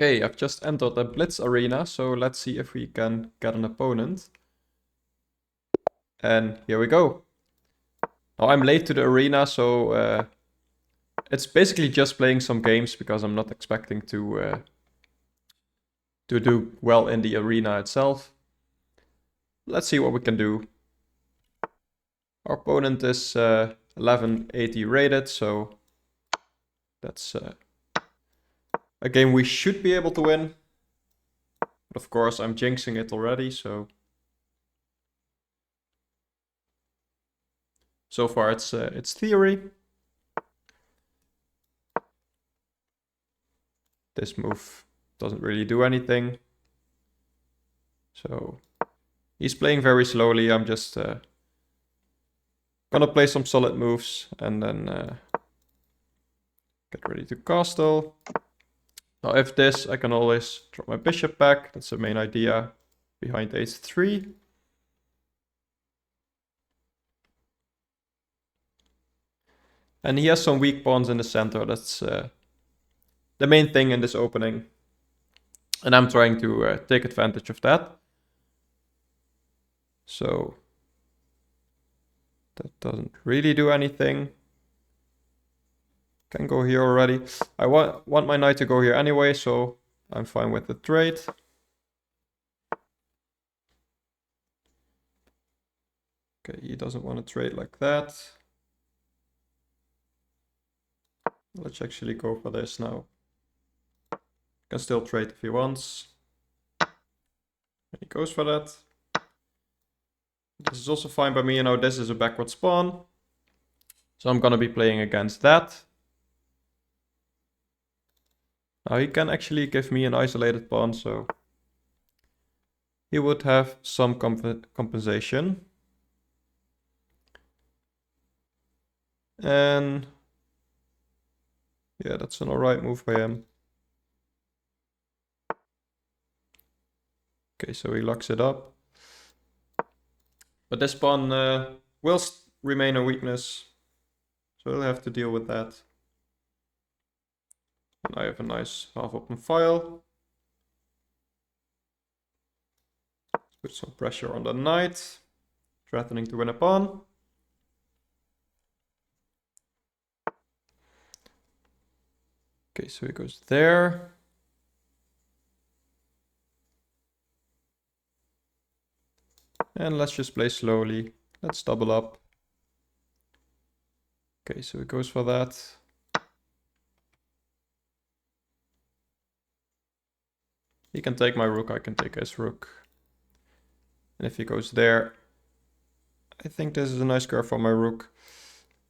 Okay, I've just entered the Blitz arena, so let's see if we can get an opponent. And here we go. Now I'm late to the arena, so it's basically just playing some games because I'm not expecting to do well in the arena itself. Let's see what we can do. Our opponent is 1180 rated, so that's a game we should be able to win. But of course, I'm jinxing it already, so far it's theory. This move doesn't really do anything. So he's playing very slowly. I'm just gonna play some solid moves and then get ready to castle. Now if this, I can always drop my bishop back. That's the main idea behind h3. And he has some weak pawns in the center. That's the main thing in this opening. And I'm trying to take advantage of that. So that doesn't really do anything. Can go here already. I want my knight to go here anyway, so I'm fine with the trade. Okay, he doesn't want to trade like that. Let's actually go for this now. Can still trade if he wants. And he goes for that. This is also fine by me. You know, this is a backward pawn. So I'm gonna be playing against that. Now he can actually give me an isolated pawn, so he would have some compensation. And yeah, that's an alright move by him. Okay, so he locks it up. But this pawn will remain a weakness, so we'll have to deal with that. And I have a nice half-open file. Let's put some pressure on the knight, threatening to win a pawn. Okay, so he goes there. And let's just play slowly. Let's double up. Okay, so he goes for that. He can take my rook, I can take his rook. And if he goes there, I think this is a nice square for my rook.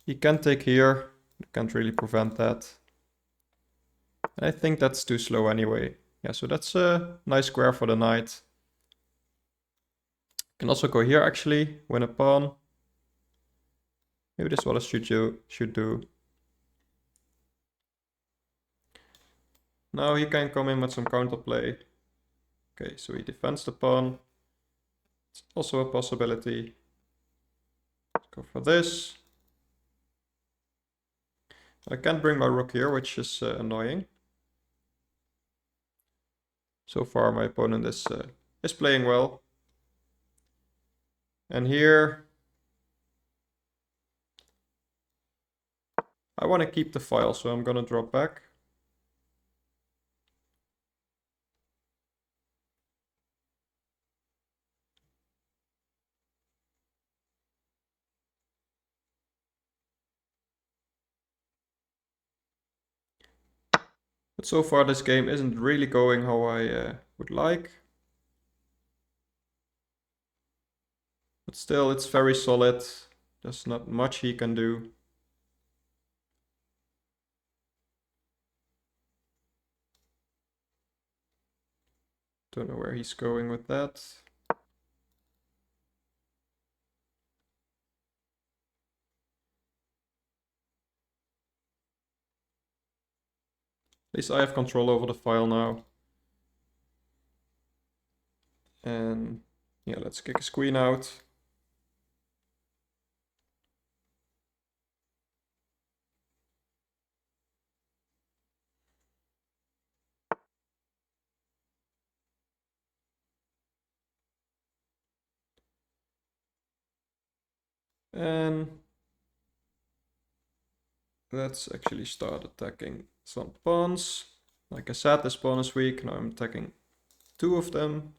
He can take here, can't really prevent that. And I think that's too slow anyway. Yeah, so that's a nice square for the knight. Can also go here actually, win a pawn. Maybe this is what I should do. Now he can come in with some counterplay. Okay, so he defends the pawn. It's also a possibility. Let's go for this. I can't bring my rook here, which is annoying. So far my opponent is playing well. And here I want to keep the file, so I'm gonna drop back. But so far this game isn't really going how I would like. But still, it's very solid. There's not much he can do. Don't know where he's going with that. At least I have control over the file now. And yeah, let's kick his queen out. And let's actually start attacking some pawns. Like I said, this pawn is weak. Now I'm attacking 2 of them.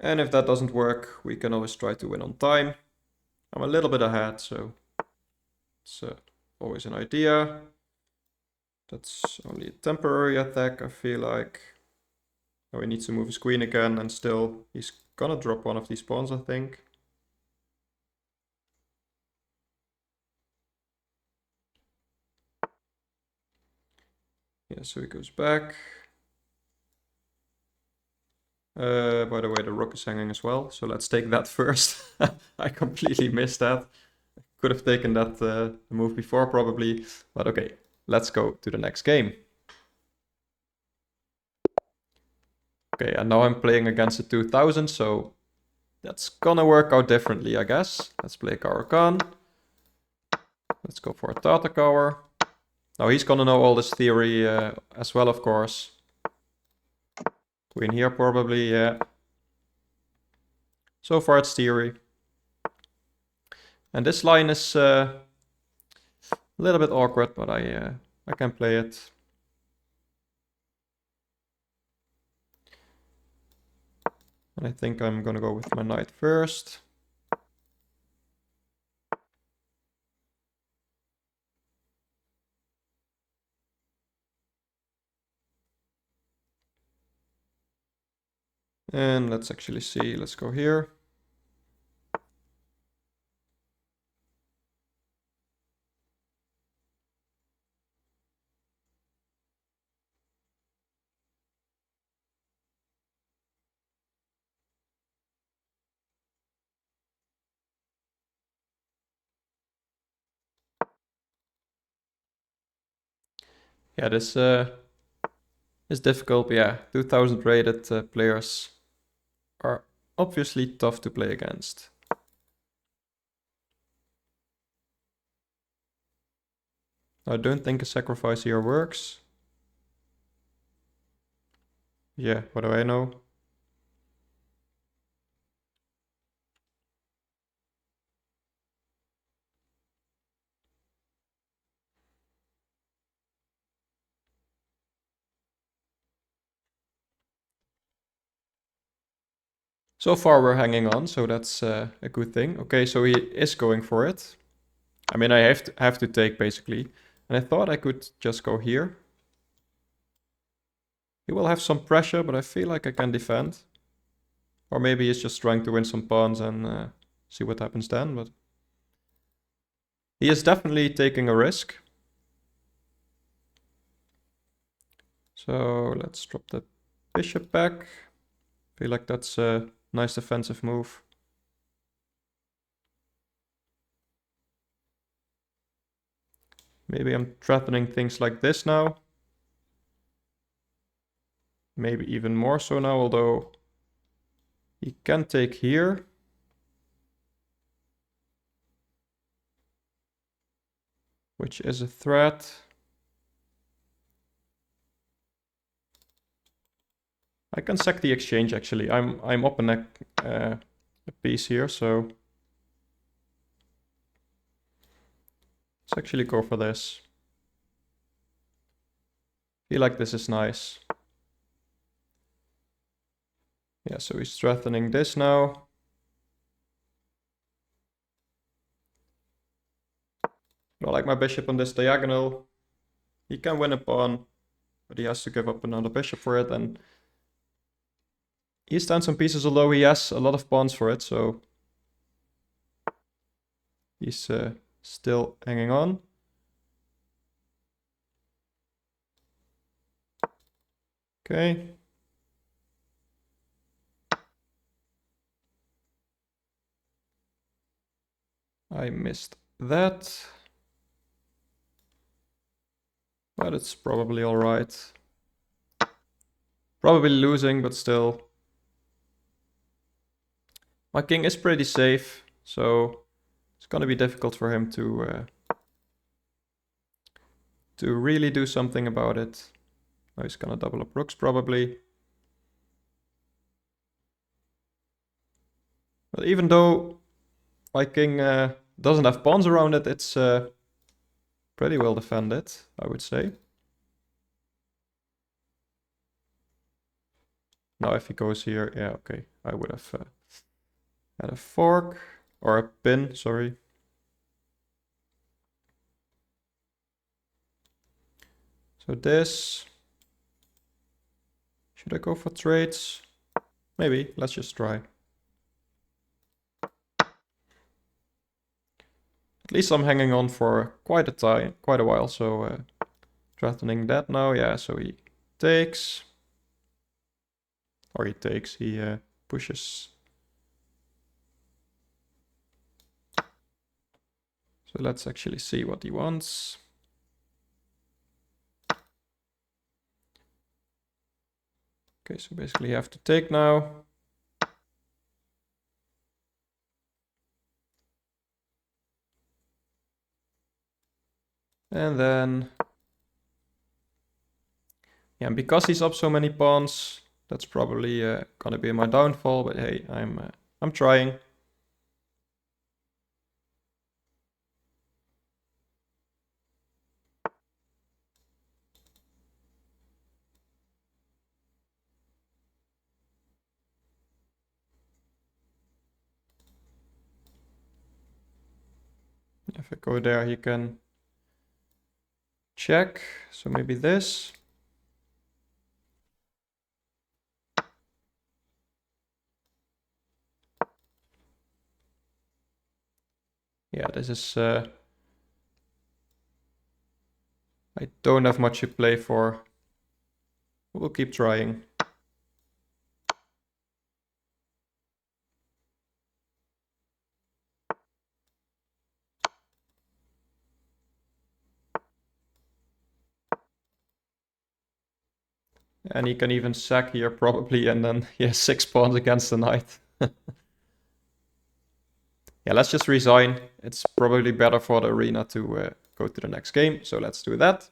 And if that doesn't work, we can always try to win on time. I'm a little bit ahead, so it's always an idea. That's only a temporary attack, I feel like. Now he needs to move his queen again, and still he's gonna drop one of these pawns, I think. Yeah, so he goes back. By the way, the rook is hanging as well, so let's take that first. I completely missed that. Could have taken that move before probably, but okay, let's go to the next game. Okay, and now I'm playing against a 2000, so that's gonna work out differently, I guess. Let's play Caro-Kann. Let's go for a Tartakower. Now he's gonna know all this theory as well, of course. Queen here probably, yeah. So far it's theory. And this line is a little bit awkward, but I can play it. And I think I'm gonna go with my knight first. And let's actually see, let's go here. Yeah, this is difficult. Yeah, 2000 rated players are obviously tough to play against. I don't think a sacrifice here works. Yeah, what do I know? So far we're hanging on, so that's a good thing. Okay, so he is going for it. I mean, I have to take basically. And I thought I could just go here. He will have some pressure, but I feel like I can defend. Or maybe he's just trying to win some pawns and see what happens then, but... He is definitely taking a risk. So let's drop the bishop back. Feel like that's a nice defensive move. Maybe I'm threatening things like this now. Maybe even more so now, although he can take here. Which is a threat. I can sack the exchange actually. I'm up a piece here, so let's actually go for this. Feel like this is nice. Yeah, so he's threatening this now. I like my bishop on this diagonal. He can win a pawn, but he has to give up another bishop for it, and he's down some pieces, although he has a lot of pawns for it, so he's still hanging on. Okay. I missed that. But it's probably alright. Probably losing, but still. My king is pretty safe, so it's gonna be difficult for him to really do something about it. Now he's gonna double up rooks probably. But even though my king doesn't have pawns around it, it's pretty well defended, I would say. Now if he goes here, yeah, okay, I would have had a fork, or a pin, sorry. So this, should I go for trades? Maybe, let's just try. At least I'm hanging on for quite a while, so threatening that now, yeah, so he takes. Or he takes, he pushes. So let's actually see what he wants. Okay, so basically you have to take now. And then, yeah, and because he's up so many pawns, that's probably gonna be my downfall. But hey, I'm trying. If I go there, he can check. So maybe this. Yeah, this is... I don't have much to play for. We'll keep trying. And he can even sack here probably, and then he has 6 pawns against the knight. Yeah, let's just resign. It's probably better for the arena to go to the next game, so let's do that.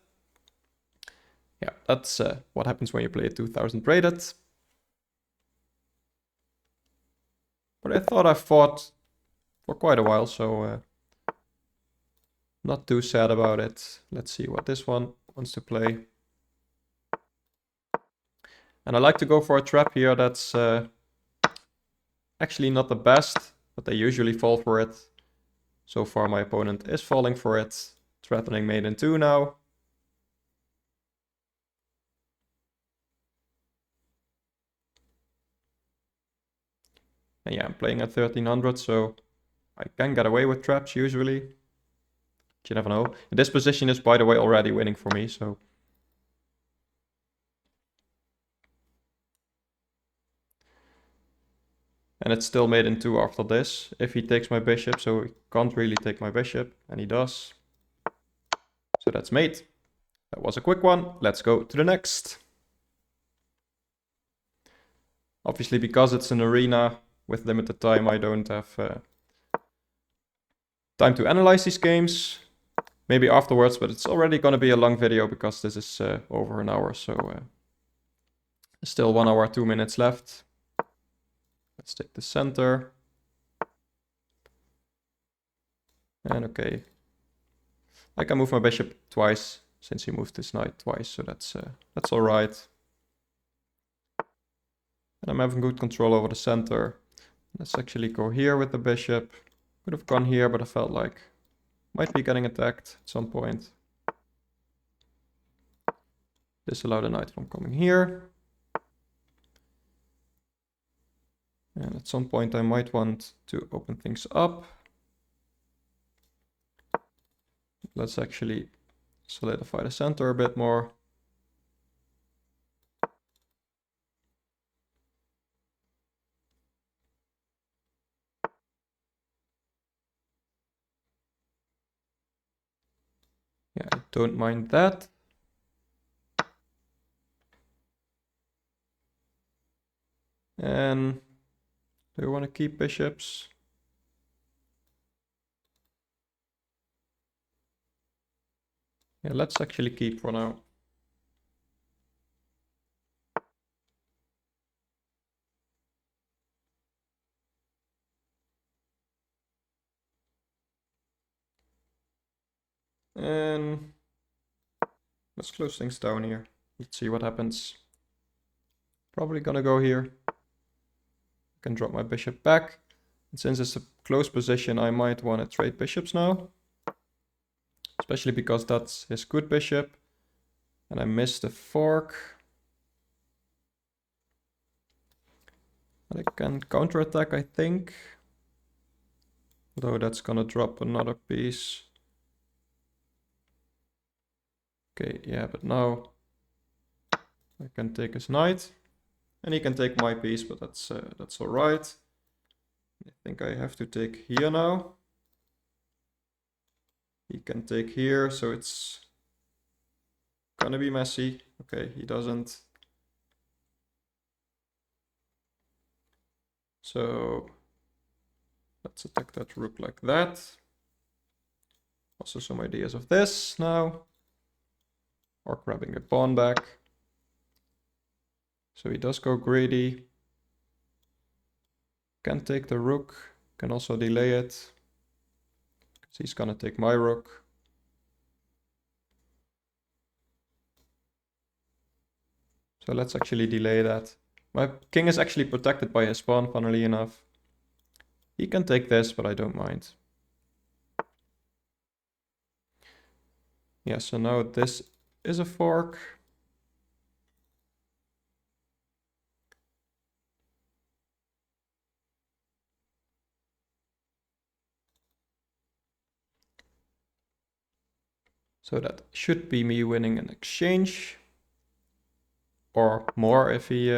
Yeah, that's what happens when you play a 2000 rated. But I thought I fought for quite a while, so not too sad about it. Let's see what this one wants to play. And I like to go for a trap here that's actually not the best, but they usually fall for it. So far my opponent is falling for it. Threatening mate in 2 now. And yeah, I'm playing at 1300, so I can get away with traps usually. But you never know. And this position is, by the way, already winning for me, so... And it's still made in 2 after this, if he takes my bishop, so he can't really take my bishop, and he does. So that's mate. That was a quick one. Let's go to the next. Obviously, because it's an arena with limited time, I don't have time to analyze these games. Maybe afterwards, but it's already going to be a long video because this is over an hour, so still 1 hour, 2 minutes left. Let's take the center. And okay. I can move my bishop twice, since he moved his knight twice, so that's alright. And I'm having good control over the center. Let's actually go here with the bishop. Could have gone here, but I felt like might be getting attacked at some point. Disallow the knight from coming here. And at some point I might want to open things up. Let's actually solidify the center a bit more. Yeah, I don't mind that. And do we want to keep bishops? Yeah, let's actually keep for now. And let's close things down here. Let's see what happens. Probably gonna go here. I can drop my bishop back. And since it's a close position, I might want to trade bishops now. Especially because that's his good bishop. And I missed the fork. And I can counterattack, I think. Although that's gonna drop another piece. Okay, yeah, but now I can take his knight. And he can take my piece, but that's all right. I think I have to take here now. He can take here, so it's gonna be messy. Okay, he doesn't. So let's attack that rook like that. Also some ideas of this now. Or grabbing a pawn back. So he does go greedy. Can take the rook. Can also delay it. Because he's gonna take my rook. So let's actually delay that. My king is actually protected by his pawn, funnily enough. He can take this, but I don't mind. Yeah, so now this is a fork. So that should be me winning an exchange. Or more if he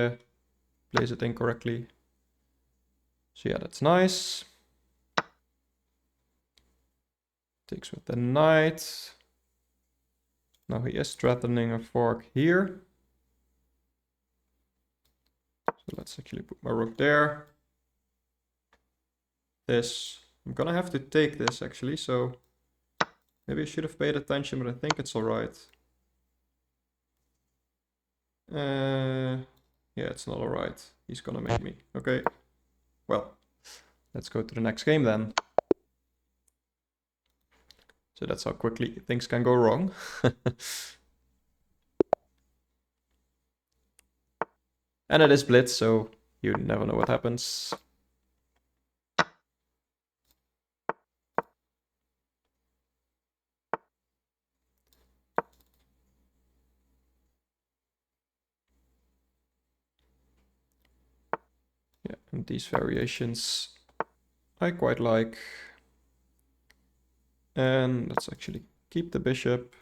plays it incorrectly. So yeah, that's nice. Takes with the knight. Now he is threatening a fork here. So let's actually put my rook there. This, I'm gonna have to take this actually, so maybe I should have paid attention, but I think it's alright. Yeah, it's not alright. He's gonna make me. Okay. Well, let's go to the next game then. So that's how quickly things can go wrong. And it is blitz, so you never know what happens. Yeah, and these variations I quite like. And let's actually keep the bishop.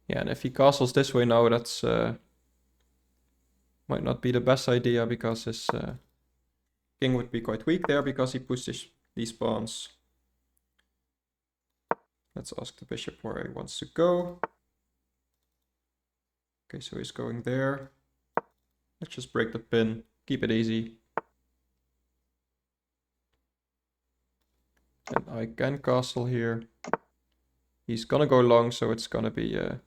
Yeah, and if he castles this way now, that's might not be the best idea because his king would be quite weak there because he pushed these pawns. Let's ask the bishop where he wants to go. Okay, so he's going there. Let's just break the pin, keep it easy. And I can castle here. He's gonna go long, so it's gonna be a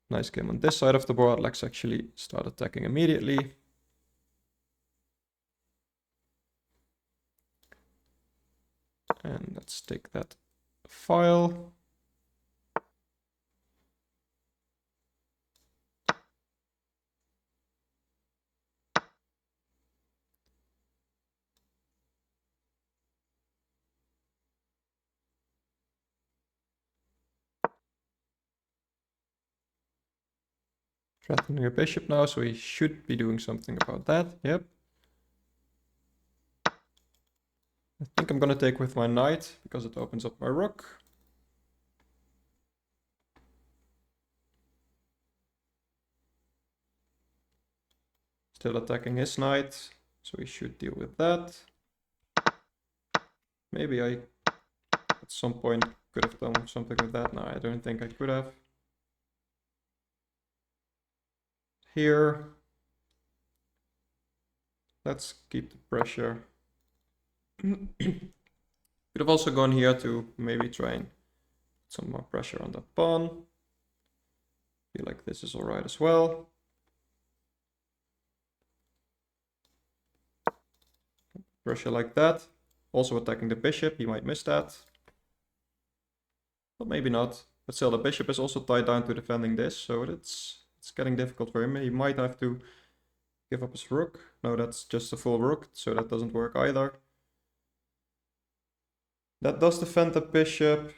nice game on this side of the board. Let's actually start attacking immediately. And let's take that file. Threatening a bishop now, so he should be doing something about that. Yep. I think I'm gonna take with my knight because it opens up my rook. Still attacking his knight, so he should deal with that. Maybe I at some point could have done something with that. No, I don't think I could have. Here. Let's keep the pressure. Could have also gone here to maybe try and put some more pressure on that pawn. Feel like this is alright as well. Pressure like that. Also attacking the bishop, he might miss that. But maybe not. But still, the bishop is also tied down to defending this, so it's getting difficult for him. He might have to give up his rook. No, that's just a full rook, so that doesn't work either. That does defend the bishop.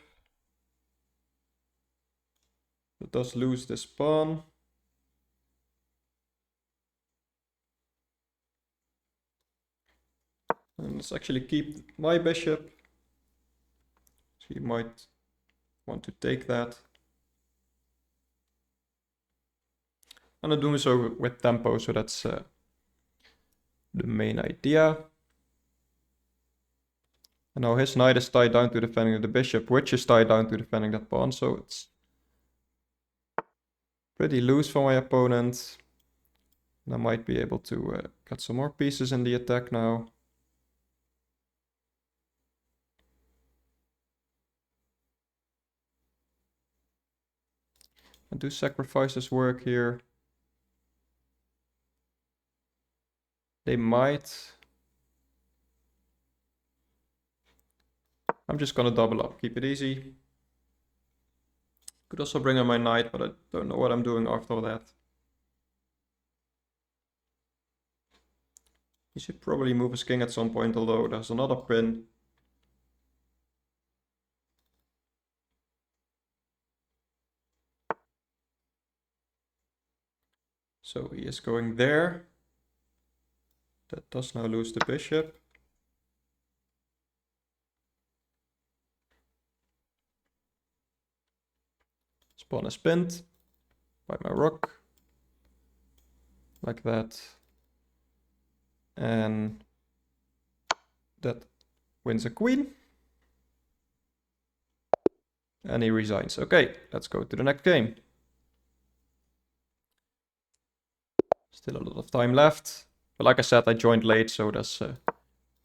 It does lose this pawn. And let's actually keep my bishop. So you might want to take that. And I'm doing so with tempo, so that's the main idea. And now his knight is tied down to defending the bishop, which is tied down to defending that pawn, so it's pretty loose for my opponent. And I might be able to get some more pieces in the attack now. And do sacrifices work here? They might. I'm just gonna double up, keep it easy. Could also bring in my knight, but I don't know what I'm doing after that. He should probably move his king at some point, although there's another pin. So he is going there. That does now lose the bishop. This pawn is pinned by my rook. Like that. And that wins a queen. And he resigns. Okay, let's go to the next game. Still a lot of time left. But like I said, I joined late, so there's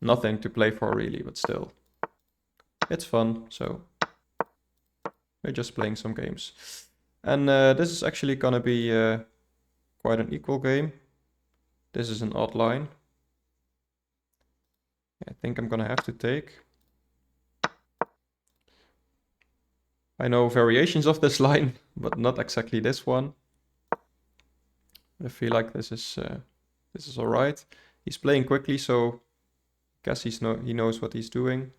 nothing to play for really, but still. It's fun, so we're just playing some games. And this is actually gonna be quite an equal game. This is an odd line. I think I'm gonna have to take. I know variations of this line, but not exactly this one. I feel like this is all right. He's playing quickly, so I guess he knows what he's doing.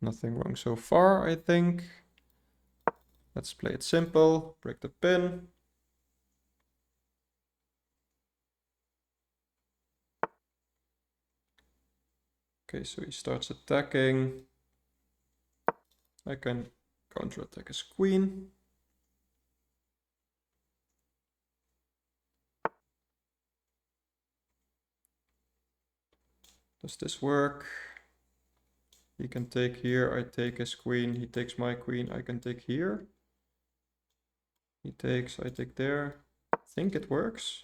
Nothing wrong so far, I think. Let's play it simple. Break the pin. Okay, so he starts attacking. I can counterattack his queen. Does this work? He can take here, I take his queen, he takes my queen, I can take here. He takes, I take there. I think it works.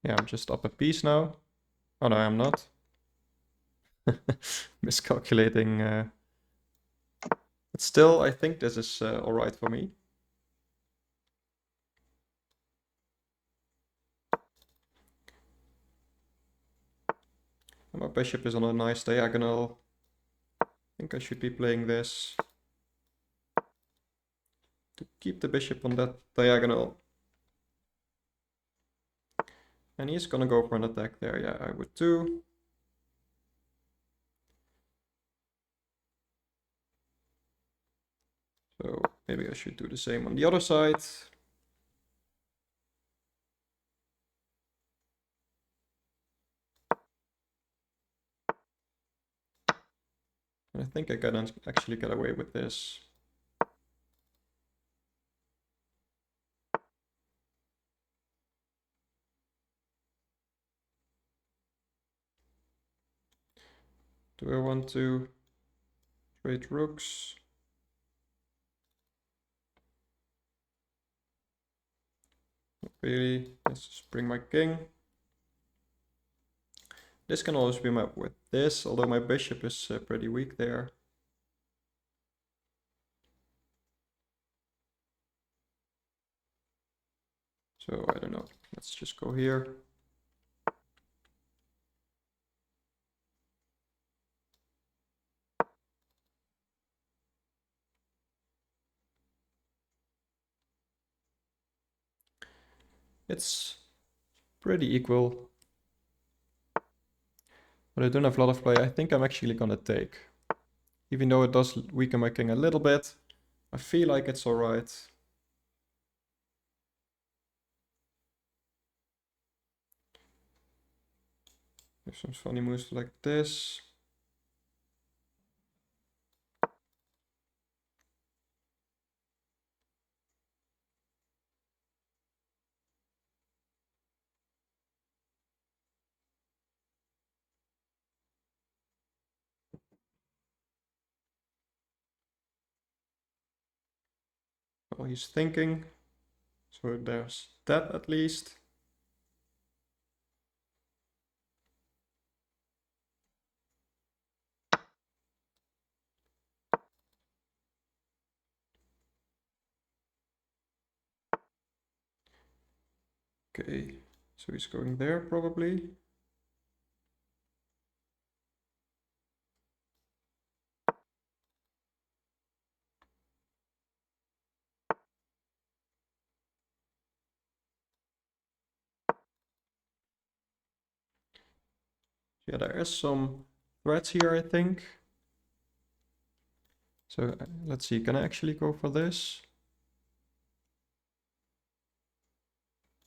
Yeah, I'm just up a piece now. Oh no, I'm not. Miscalculating. But still, I think this is alright for me. And my bishop is on a nice diagonal. I think I should be playing this to keep the bishop on that diagonal. And he's gonna go for an attack there. Yeah, I would too. So maybe I should do the same on the other side. And I think I can actually get away with this. Do I want to trade rooks? Not really. Let's just bring my king. This can always be mapped with this, although my bishop is pretty weak there. So I don't know. Let's just go here. It's pretty equal. But I don't have a lot of play. I think I'm actually gonna take. Even though it does weaken my king a little bit, I feel like it's alright. Have some funny moves like this. Well, he's thinking. So there's that at least. Okay, so he's going there probably. Yeah, there is some threats here, I think. So let's see, can I actually go for this?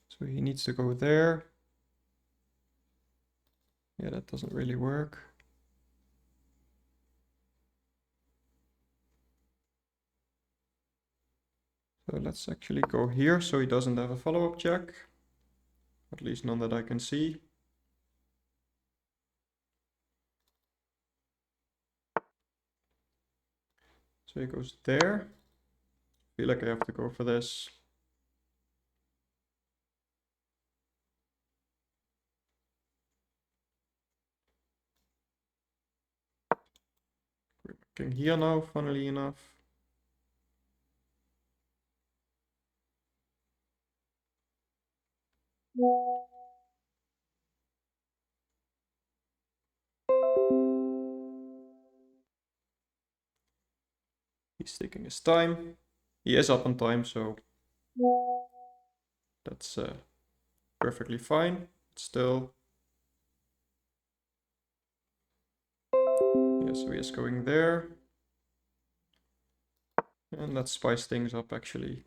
So he needs to go there. Yeah, that doesn't really work. So let's actually go here so he doesn't have a follow-up check. At least none that I can see. So he goes there. I feel like I have to go for this. We're king here now, funnily enough. He's taking his time. He is up on time, so that's perfectly fine. Still. Yeah, so he is going there. And let's spice things up actually.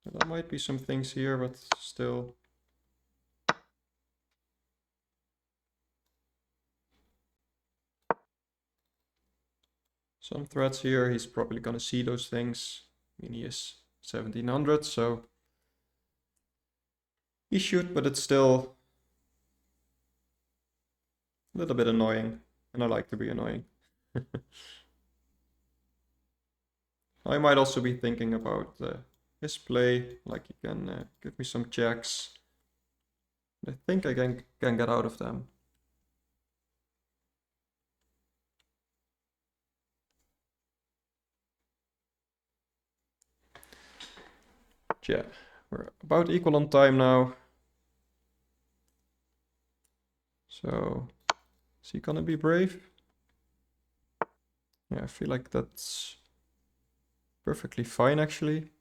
There might be some things here, but still. Some threats here, he's probably gonna see those things. I mean, he is 1700, so he should, but it's still a little bit annoying, and I like to be annoying. I might also be thinking about his play, like he can give me some checks. I think I can get out of them. Yeah, we're about equal on time now. So, is he gonna be brave? Yeah, I feel like that's perfectly fine actually.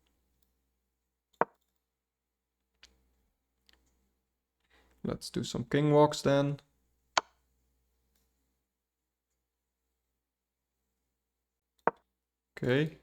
Let's do some king walks then. Okay.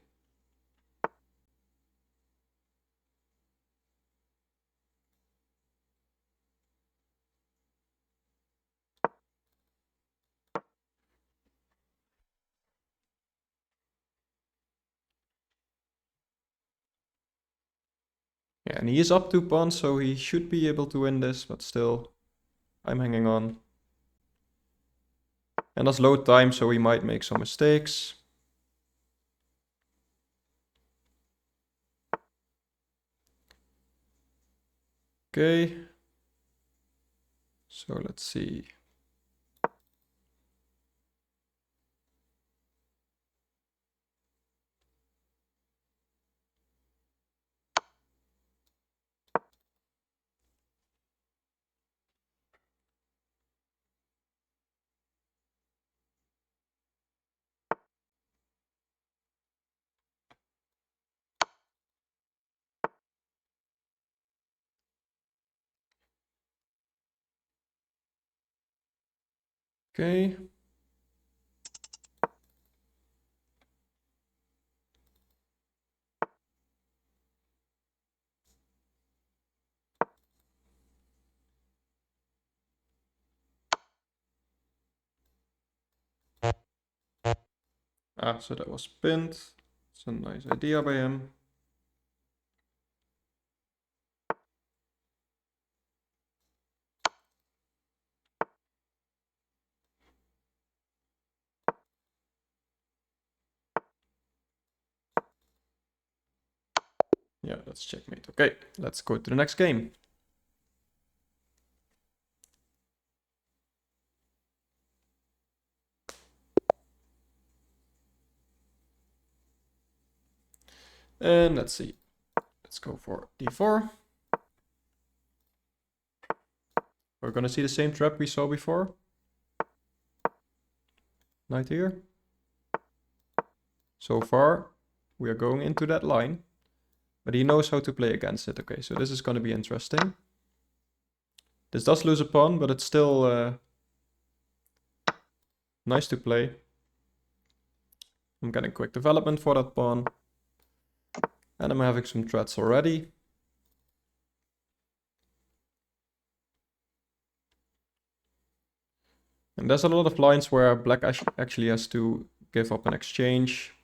Yeah, and he is up 2 pawns, so he should be able to win this, but still, I'm hanging on. And there's load time, so we might make some mistakes. Okay. So let's see. Okay. Ah, so that was pinned. It's a nice idea by him. Yeah, that's checkmate. Okay, let's go to the next game. And let's see. Let's go for d4. We're gonna see the same trap we saw before. Knight here. So far, we are going into that line, but he knows how to play against it. Okay, so this is gonna be interesting. This does lose a pawn, but it's still nice to play. I'm getting quick development for that pawn. And I'm having some threats already. And there's a lot of lines where black actually has to give up an exchange.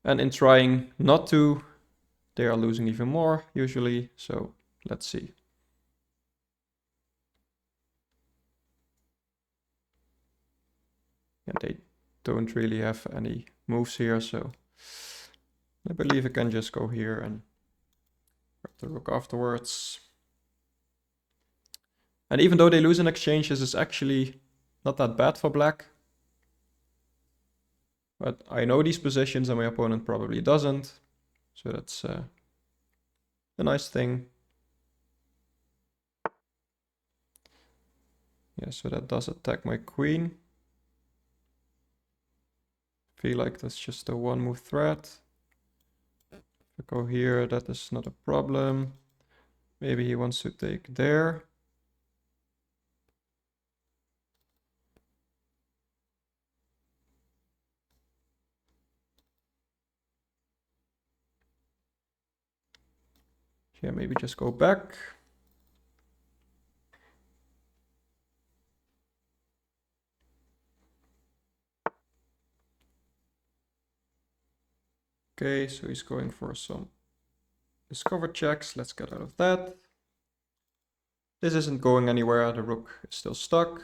And in trying not to, they are losing even more usually. So let's see. Yeah, they don't really have any moves here, so I believe I can just go here and grab the rook afterwards. And even though they lose an exchange, this is actually not that bad for black. But I know these positions and my opponent probably doesn't. So that's a nice thing. Yeah, so that does attack my queen. Feel like that's just a one move threat. If I go here, that is not a problem. Maybe he wants to take there. Yeah, maybe just go back. Okay, so he's going for some discover checks. Let's get out of that. This isn't going anywhere. The rook is still stuck.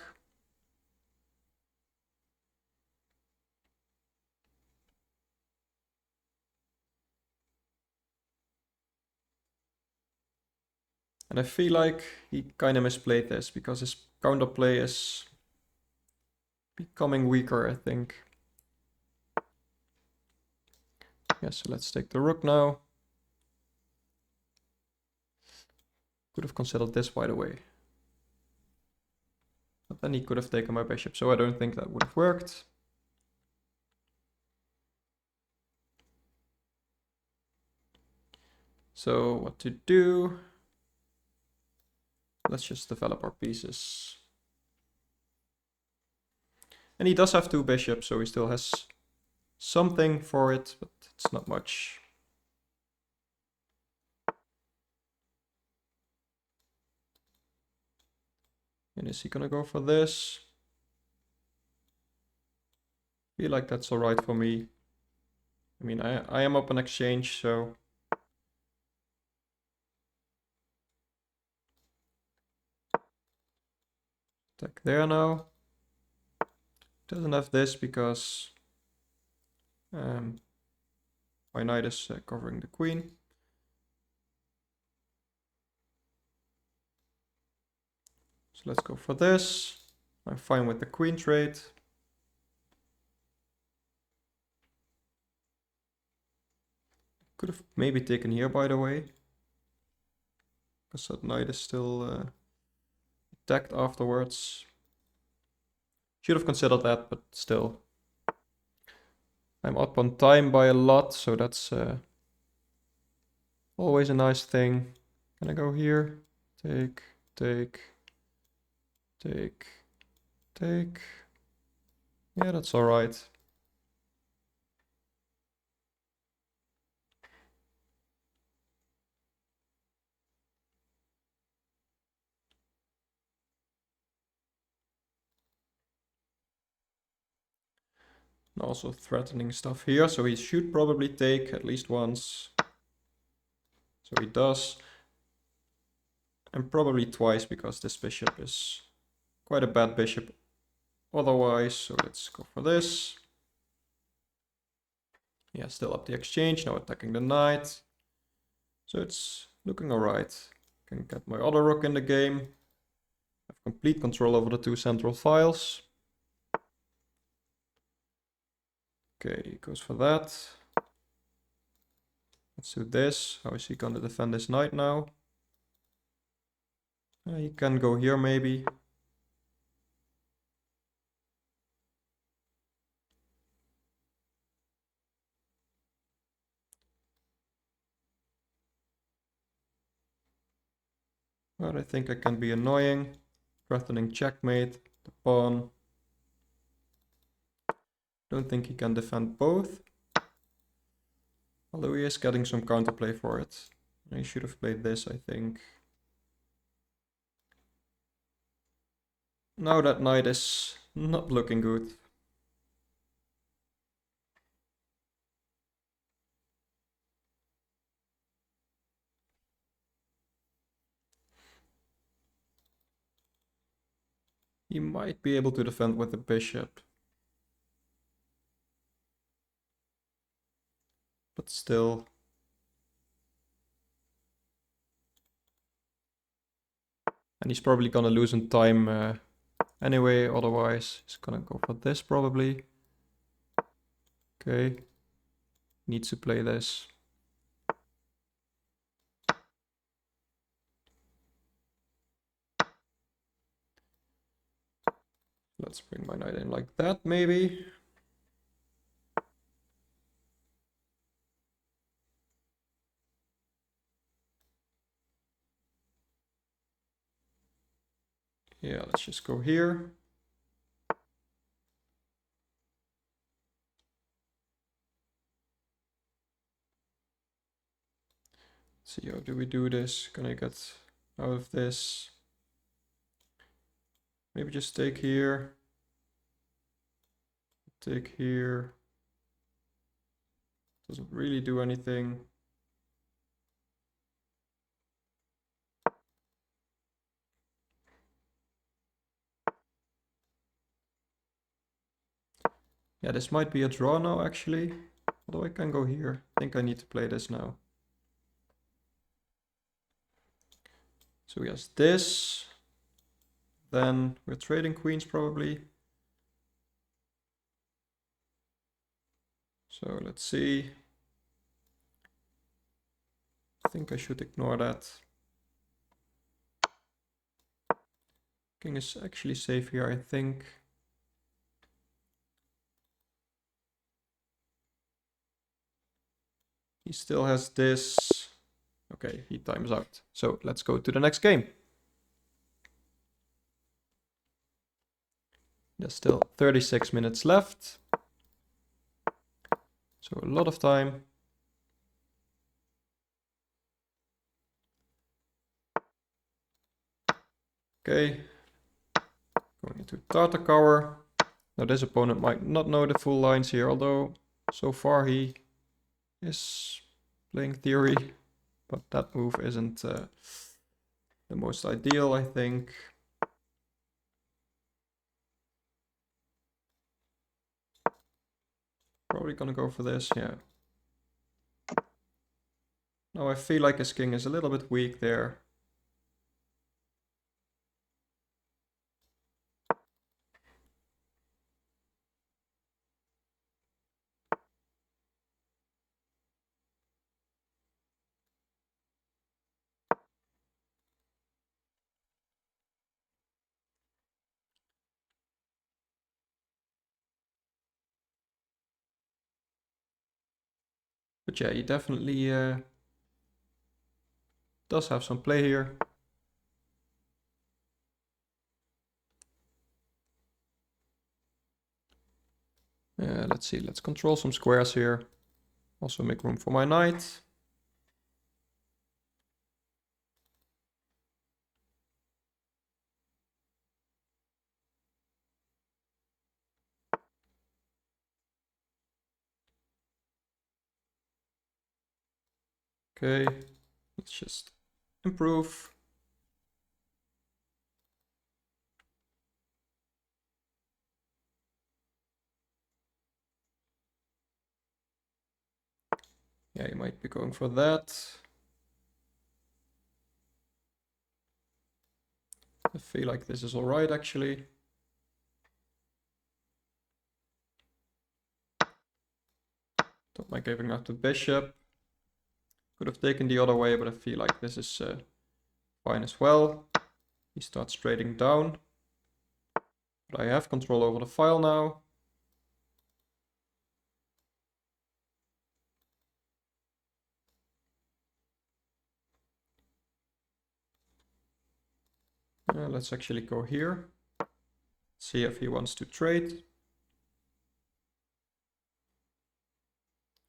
And I feel like he kind of misplayed this because his counterplay is becoming weaker, I think. Yeah, so let's take the rook now. Could have considered this, by the way. But then he could have taken my bishop, so I don't think that would have worked. So what to do? Let's just develop our pieces. And he does have two bishops, so he still has something for it, but it's not much. And is he gonna go for this? I feel like that's alright for me. I mean, I am up on exchange, so... Attack there now. Doesn't have this because my knight is covering the queen. So let's go for this. I'm fine with the queen trade. Could have maybe taken here, by the way, because that knight is still attacked afterwards. Should have considered that, but still. I'm up on time by a lot, so that's always a nice thing. Can I go here? Take, take, take, take. Yeah, that's all right. And also threatening stuff here, so he should probably take at least once. So he does. And probably twice, because this bishop is quite a bad bishop otherwise. So let's go for this. Yeah, still up the exchange, now attacking the knight. So it's looking alright. Can get my other rook in the game. Have complete control over the two central files. Okay, he goes for that. Let's do this. How is he gonna defend this knight now? He can go here maybe. But I think I can be annoying. Threatening checkmate, the pawn. Don't think he can defend both. Although he is getting some counterplay for it. He should have played this, I think. Now that knight is not looking good. He might be able to defend with the bishop. But still. And he's probably gonna lose in time anyway, otherwise he's gonna go for this probably. Okay. Needs to play this. Let's bring my knight in like that, maybe. Yeah, let's just go here. Let's see, how do we do this? Can I get out of this? Maybe just take here. Take here. Doesn't really do anything. Yeah, this might be a draw now, actually. Although I can go here. I think I need to play this now. So he has this. Then we're trading queens, probably. So let's see. I think I should ignore that. King is actually safe here, I think. He still has this. Okay, he times out. So let's go to the next game. There's still 36 minutes left. So a lot of time. Okay. Going into Tartar cover. Now this opponent might not know the full lines here, although so far he is playing theory. But that move isn't the most ideal, I think. probably gonna go for this, yeah. Now I feel like his king is a little bit weak there. But yeah, he definitely does have some play here. Let's see, let's control some squares here. Also make room for my knight. Okay, let's just improve. Yeah, you might be going for that. I feel like this is alright actually. Don't mind giving up the bishop. Could have taken the other way, but I feel like this is fine as well. He starts trading down. But I have control over the file now. Let's actually go here. See if he wants to trade.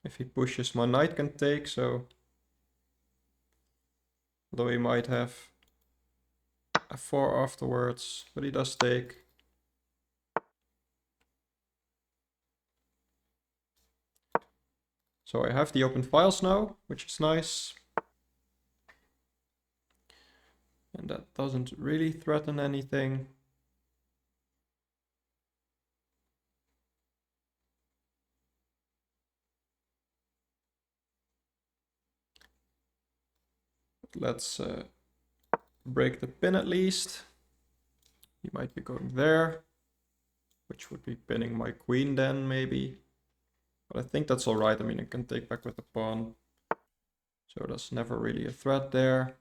If he pushes, my knight can take, so... Although he might have f4 afterwards, but he does take. So I have the open files now, which is nice. And that doesn't really threaten anything. Let's break the pin at least. He might be going there, which would be pinning my queen then maybe. But I think that's alright. I mean, I can take back with the pawn. So that's never really a threat there.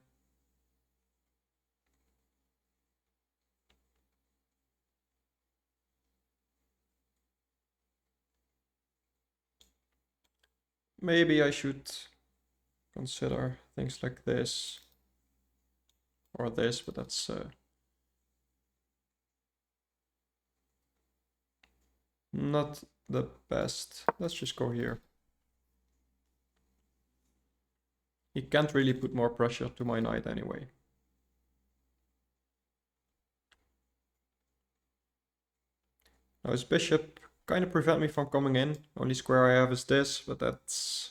Maybe I should consider things like this. Or this, but that's... not the best. Let's just go here. He can't really put more pressure to my knight anyway. Now his bishop kind of prevent me from coming in. Only square I have is this, but that's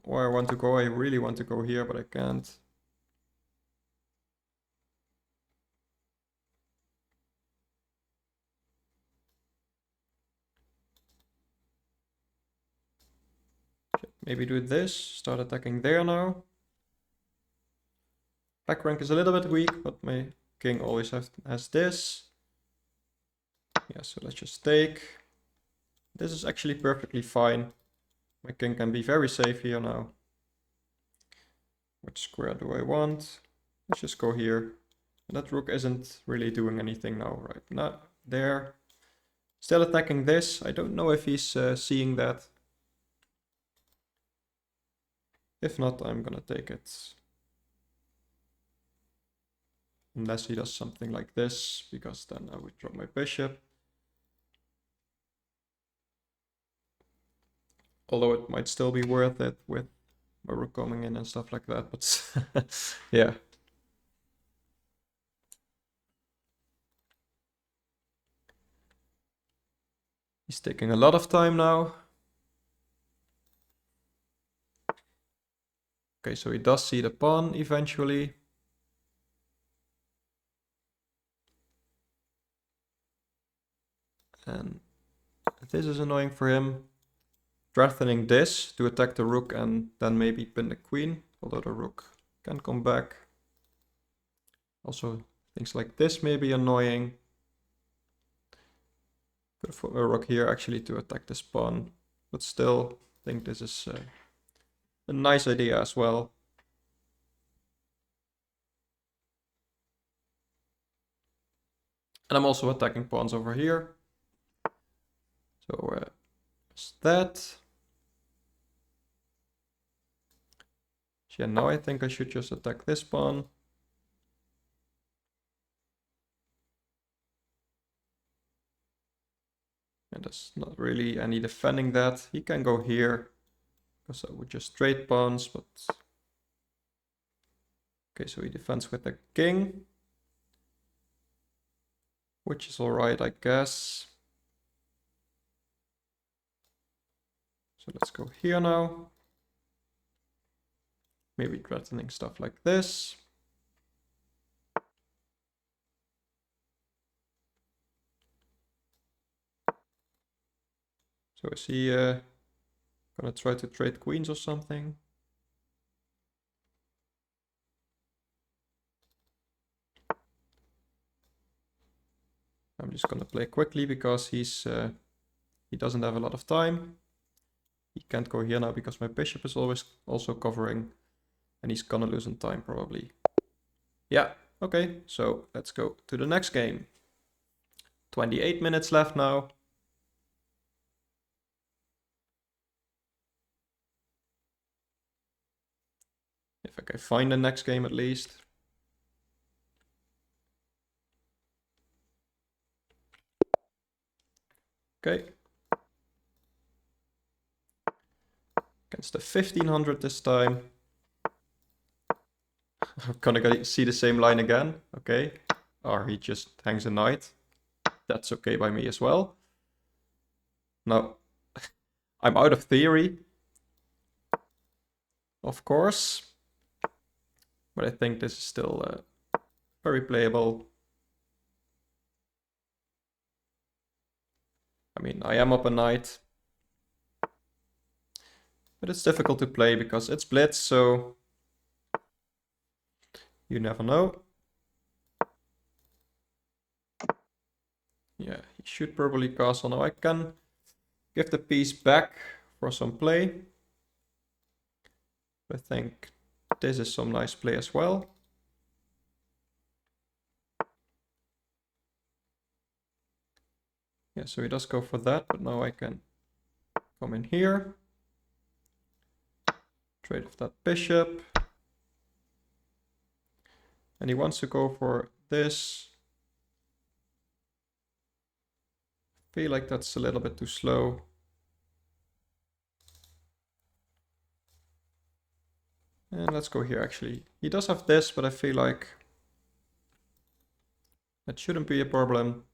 where I want to go. I really want to go here, but I can't. Maybe do this, start attacking there now. Back rank is a little bit weak, but my king always has this. Yeah, so let's just take. This is actually perfectly fine. My king can be very safe here now. Which square do I want? Let's just go here. And that rook isn't really doing anything now, right? Not there. Still attacking this. I don't know if he's seeing that. If not, I'm gonna take it. Unless he does something like this, because then I would drop my bishop. Although it might still be worth it with my rook coming in and stuff like that, but yeah. He's taking a lot of time now. Okay, so he does see the pawn eventually. And this is annoying for him. threatening this to attack the rook and then maybe pin the queen, although the rook can come back. Also, things like this may be annoying. Could have put a rook here actually to attack this pawn, but still think this is a nice idea as well. And I'm also attacking pawns over here. So there's that. Yeah, now I think I should just attack this pawn. And there's not really any defending that. He can go here, because I would just trade pawns, but... Okay, so he defends with the king. Which is alright, I guess. So let's go here now. Maybe threatening stuff like this. So is he gonna try to trade queens or something? I'm just gonna play quickly because he doesn't have a lot of time. He can't go here now because my bishop is always also covering, and he's gonna lose in time probably. Yeah, okay, so let's go to the next game. 28 minutes left now. If I can find the next game at least. Okay. Against the 1500 this time. I'm gonna see the same line again. Okay. Or he just hangs a knight. That's okay by me as well. Now, I'm out of theory. Of course. But I think this is still very playable. I mean, I am up a knight. But it's difficult to play because it's blitz, so you never know. Yeah, he should probably castle. Now I can give the piece back for some play. I think this is some nice play as well. Yeah, so he does go for that, but now I can come in here. Trade off that bishop. And he wants to go for this. I feel like that's a little bit too slow. And let's go here actually. He does have this, but I feel like that shouldn't be a problem.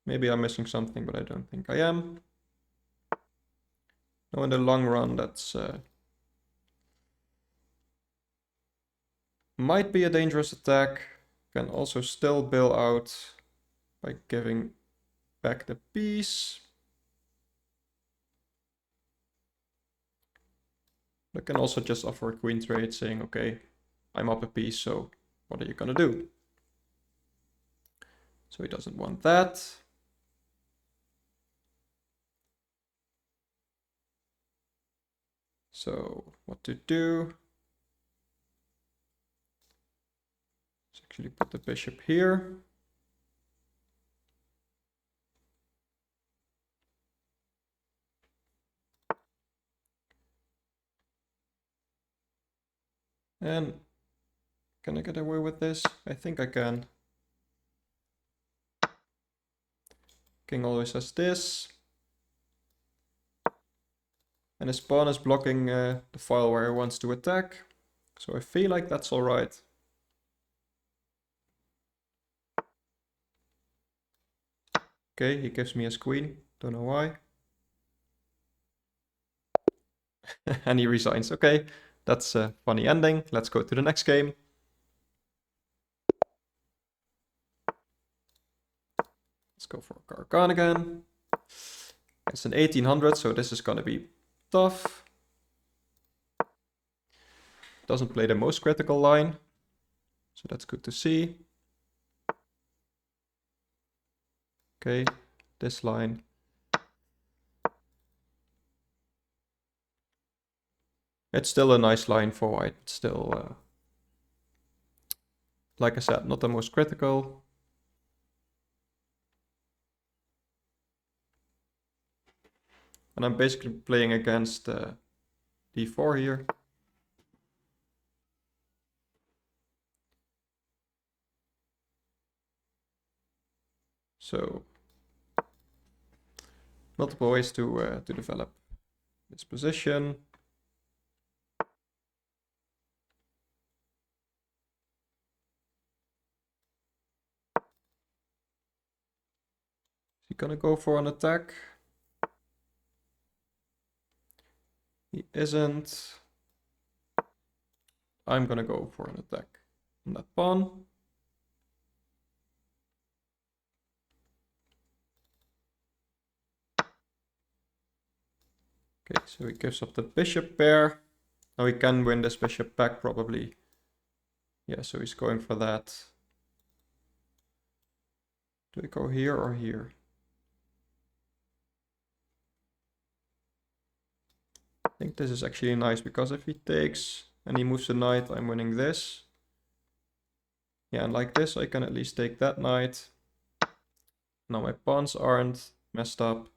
Maybe I'm missing something, but I don't think I am. Now in the long run, that's might be a dangerous attack. Can also still bail out by giving back the piece. I can also just offer a queen trade saying, okay, I'm up a piece, so what are you gonna do? So he doesn't want that. So what to do? Let's actually put the bishop here. And can I get away with this? I think I can. King always has this. And his pawn is blocking the file where he wants to attack. So I feel like that's alright. Okay, he gives me his queen. Don't know why. And he resigns. Okay, that's a funny ending. Let's go to the next game. Let's go for Caro-Kann again. It's an 1800, so this is gonna be tough. Doesn't play the most critical line, so that's good to see. Okay, this line. It's still a nice line for white. It's still, like I said, not the most critical. And I'm basically playing against d4 here. So multiple ways to develop this position. Is he gonna go for an attack? He isn't. I'm gonna go for an attack on that pawn. Okay, so he gives up the bishop pair. Now he can win this bishop back probably. Yeah, so he's going for that. Do we go here or here? I think this is actually nice because if he takes and he moves the knight, I'm winning this. Yeah, and like this, I can at least take that knight. Now my pawns aren't messed up.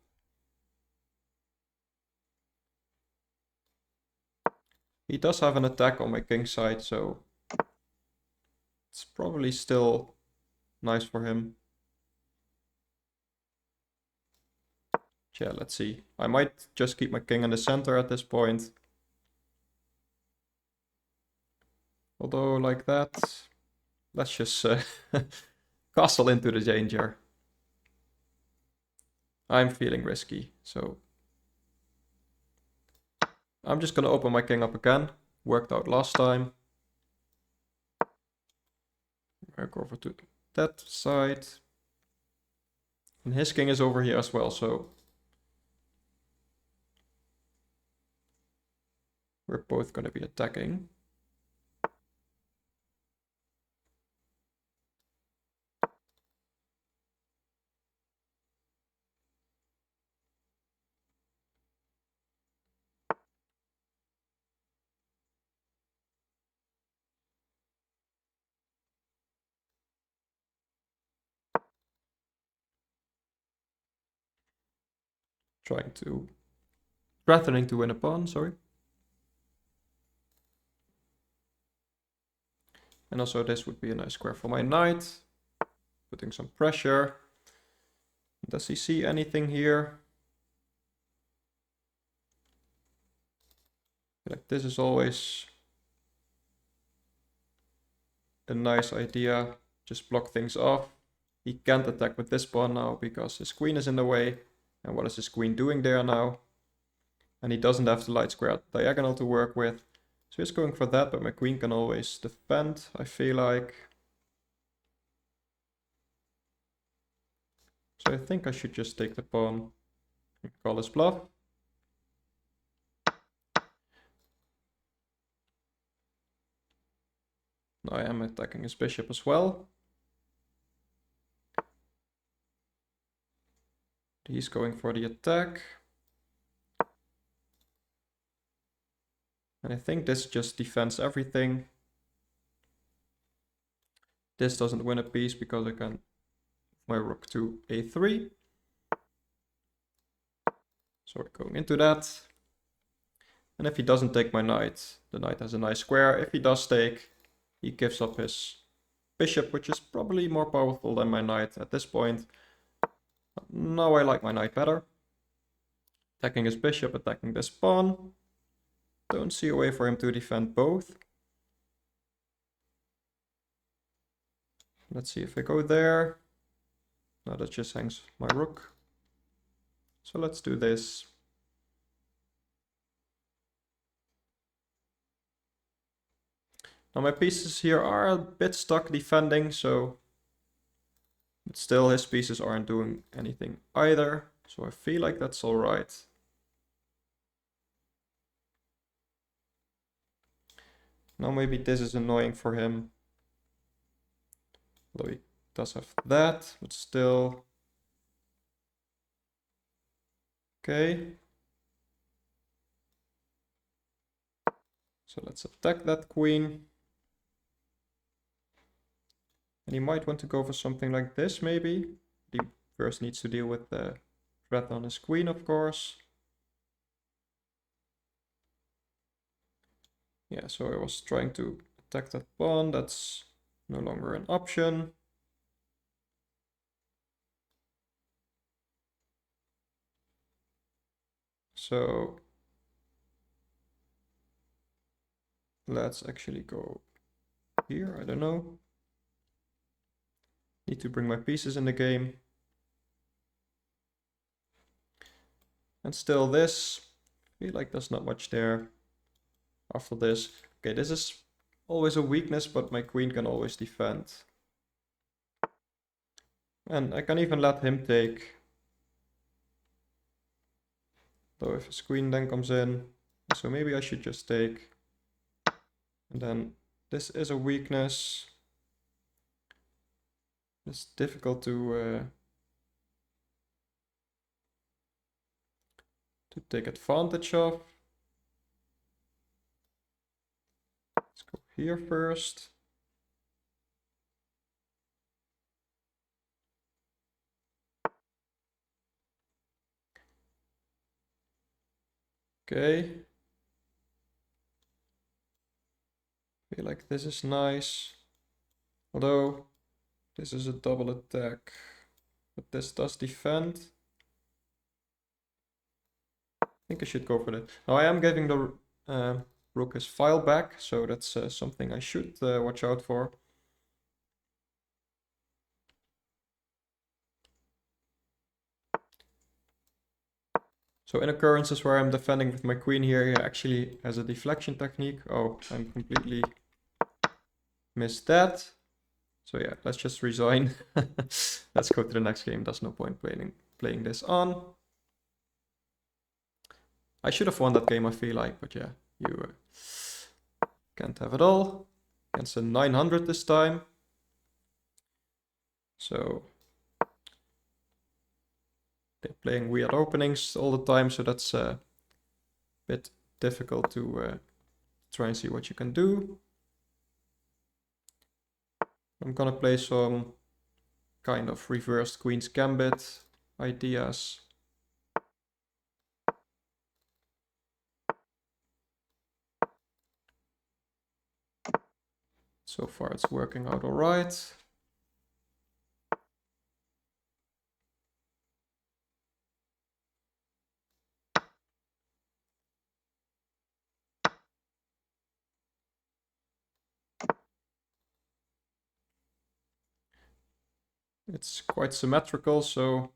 He does have an attack on my king side, so it's probably still nice for him. Yeah, let's see. I might just keep my king in the center at this point. Although like that, let's just castle into the danger. I'm feeling risky, so I'm just gonna open my king up again. Worked out last time. I go over to that side. And his king is over here as well, so we're both gonna be attacking. Threatening to win a pawn, sorry. And also this would be a nice square for my knight. Putting some pressure. Does he see anything here? Like this is always a nice idea. Just block things off. He can't attack with this pawn now because his queen is in the way. And what is his queen doing there now? And he doesn't have the light square diagonal to work with. So he's going for that, but my queen can always defend, I feel like. So I think I should just take the pawn and call his bluff. Now I am attacking his bishop as well. He's going for the attack. And I think this just defends everything. This doesn't win a piece because I can my rook to a3. So we're going into that. And if he doesn't take my knight, the knight has a nice square. If he does take, he gives up his bishop, which is probably more powerful than my knight at this point. Now I like my knight better. Attacking his bishop, attacking this pawn. Don't see a way for him to defend both. Let's see if I go there. No, that just hangs my rook. So let's do this. Now my pieces here are a bit stuck defending, so but still his pieces aren't doing anything either. So I feel like that's all right. Now maybe this is annoying for him. Although he does have that, but still. Okay. So let's attack that queen. And he might want to go for something like this, maybe. He first needs to deal with the threat on his queen, of course. Yeah, so I was trying to attack that pawn. That's no longer an option. So let's actually go here. I don't know. Need to bring my pieces in the game. And still this. I feel like there's not much there after this. Okay, this is always a weakness, but my queen can always defend. And I can even let him take. Though if his queen then comes in, so maybe I should just take. And then this is a weakness. It's difficult to take advantage of. Let's go here first. Okay. Feel like this is nice. Although this is a double attack. But this does defend. I think I should go for that. Now I am getting the rook his file back, so that's something I should watch out for. So in occurrences where I'm defending with my queen here, he actually has a deflection technique. Oh, I'm completely missed that. So yeah, let's just resign. Let's go to the next game. There's no point playing this on. I should have won that game, I feel like, but yeah, you can't have it all. Against a 900 this time. So they're playing weird openings all the time, so that's a bit difficult to try and see what you can do. I'm gonna play some kind of reversed Queen's Gambit ideas. So far it's working out all right. It's quite symmetrical, so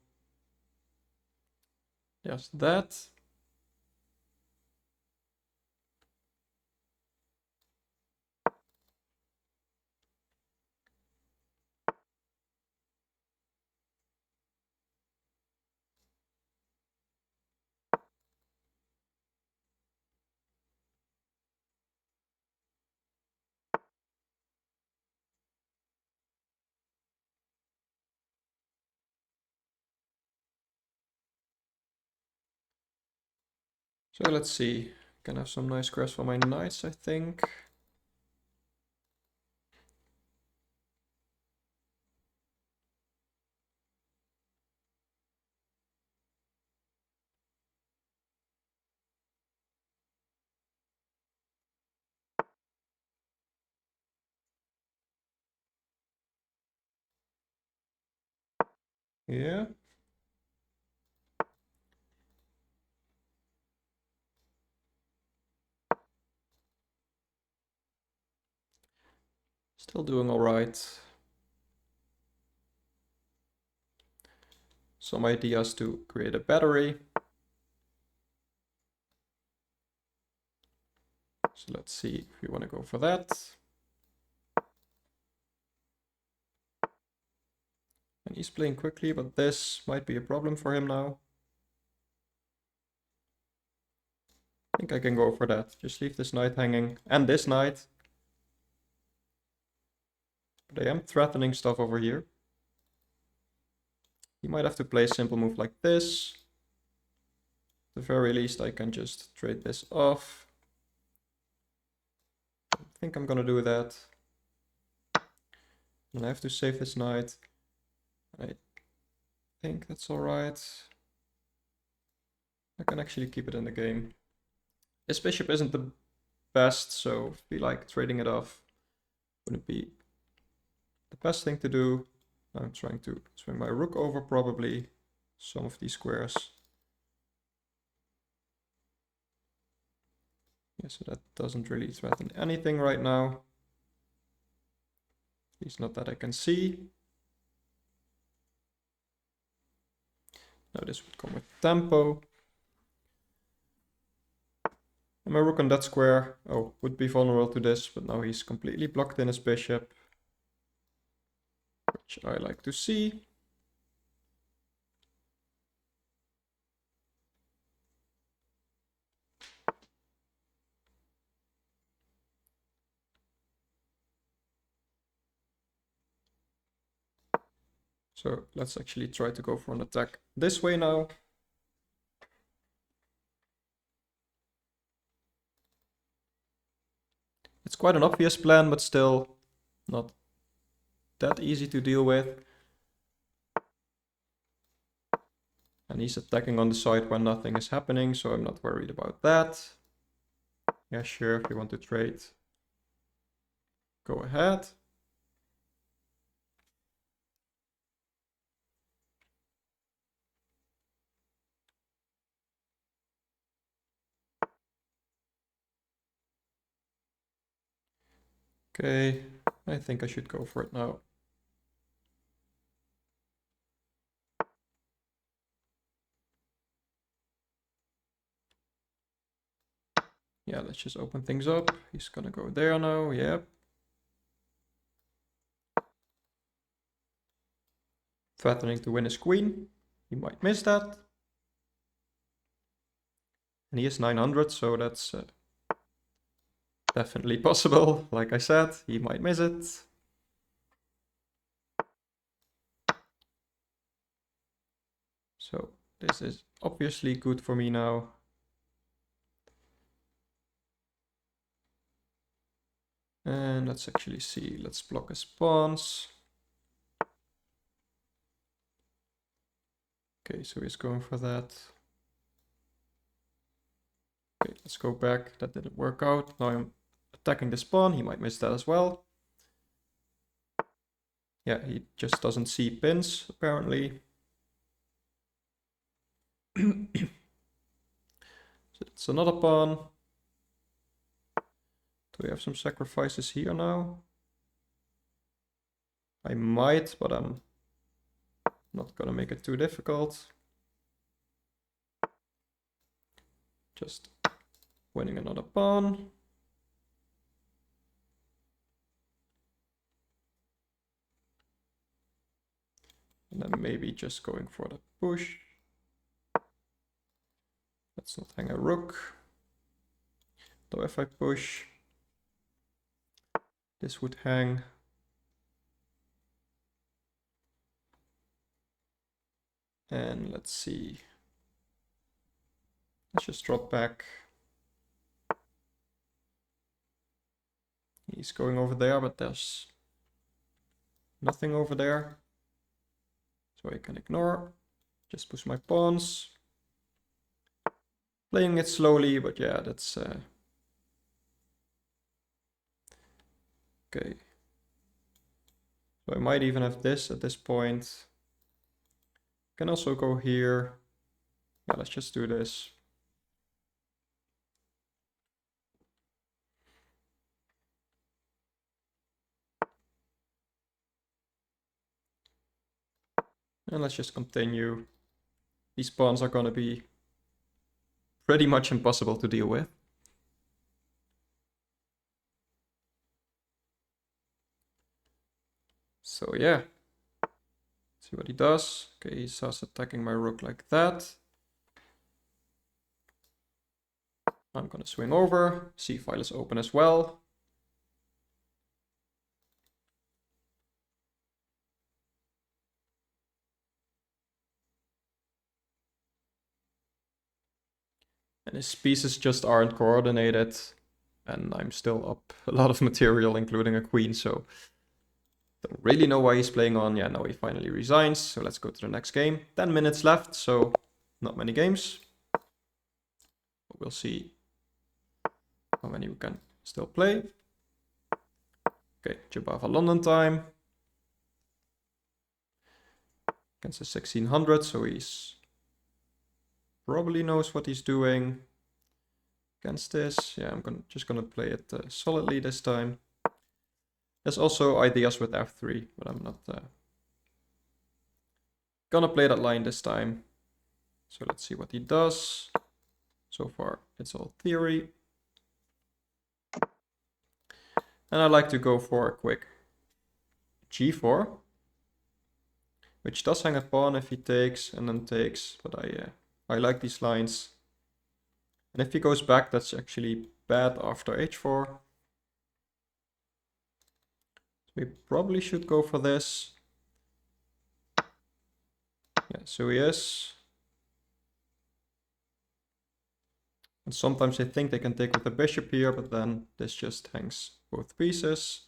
yes, that. So let's see. Can have some nice squares for my knights, I think. Yeah. Still doing all right. Some ideas to create a battery. So let's see if we want to go for that. And he's playing quickly, but this might be a problem for him now. think I can go for that. Just leave this knight hanging and this knight. But I am threatening stuff over here. He might have to play a simple move like this. At the very least, I can just trade this off. I think I'm gonna do that. And I have to save this knight. I think that's alright. I can actually keep it in the game. This bishop isn't the best, so if we like trading it off, wouldn't be the best thing to do. I'm trying to swing my rook over probably some of these squares. Yeah, so that doesn't really threaten anything right now. At least not that I can see. Now this would come with tempo. And my rook on that square, would be vulnerable to this, but now he's completely blocked in his bishop, which I like to see. So let's actually try to go for an attack this way now. It's quite an obvious plan, but still not that easy to deal with. And he's attacking on the side when nothing is happening, so I'm not worried about that. Yeah, sure, if you want to trade, go ahead. Okay, I think I should go for it now. Yeah, let's just open things up. He's gonna go there now, yep. Threatening to win his queen. He might miss that. And he is 900, so that's definitely possible. Like I said, he might miss it. So this is obviously good for me now. And let's actually see, let's block his pawns. Okay, so he's going for that. Okay, let's go back, that didn't work out. Now I'm attacking this pawn, he might miss that as well. Yeah, he just doesn't see pins, apparently. So it's another pawn. Do we have some sacrifices here now? I might, but I'm not gonna make it too difficult. Just winning another pawn. And then maybe just going for the push. Let's not hang a rook. Though if I push, this would hang. And let's see. Let's just drop back. He's going over there, but there's nothing over there. So I can ignore. Just push my pawns. Playing it slowly, but yeah, that's okay. So I might even have this at this point. Can also go here. Yeah, let's just do this. And let's just continue. These pawns are gonna be pretty much impossible to deal with. So yeah, see what he does. Okay, he starts attacking my rook like that. I'm gonna swing over. C file is open as well. And his pieces just aren't coordinated. And I'm still up a lot of material, including a queen, so don't really know why he's playing on. Yeah, now he finally resigns, so let's go to the next game. 10 minutes left, so not many games. But we'll see how many we can still play. Okay, Jobava London time. Against the 1600, so he's probably knows what he's doing. Against this, yeah, I'm just gonna play it solidly this time. There's also ideas with f3, but I'm not gonna play that line this time. So let's see what he does. So far, it's all theory. And I like to go for a quick g4, which does hang a pawn if he takes and then takes, but I like these lines. And if he goes back, that's actually bad after h4. So we probably should go for this. Yeah, so he is. And sometimes they think they can take with the bishop here, but then this just hangs both pieces.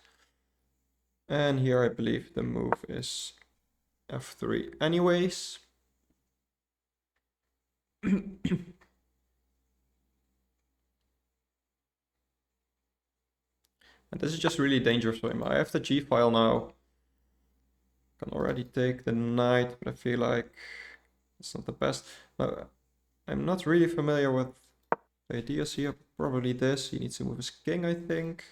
And here I believe the move is f3 anyways. And this is just really dangerous for him. I have the g file now. Can already take the knight, but I feel like it's not the best. No, I'm not really familiar with the ideas here. Probably this. He needs to move his king, I think.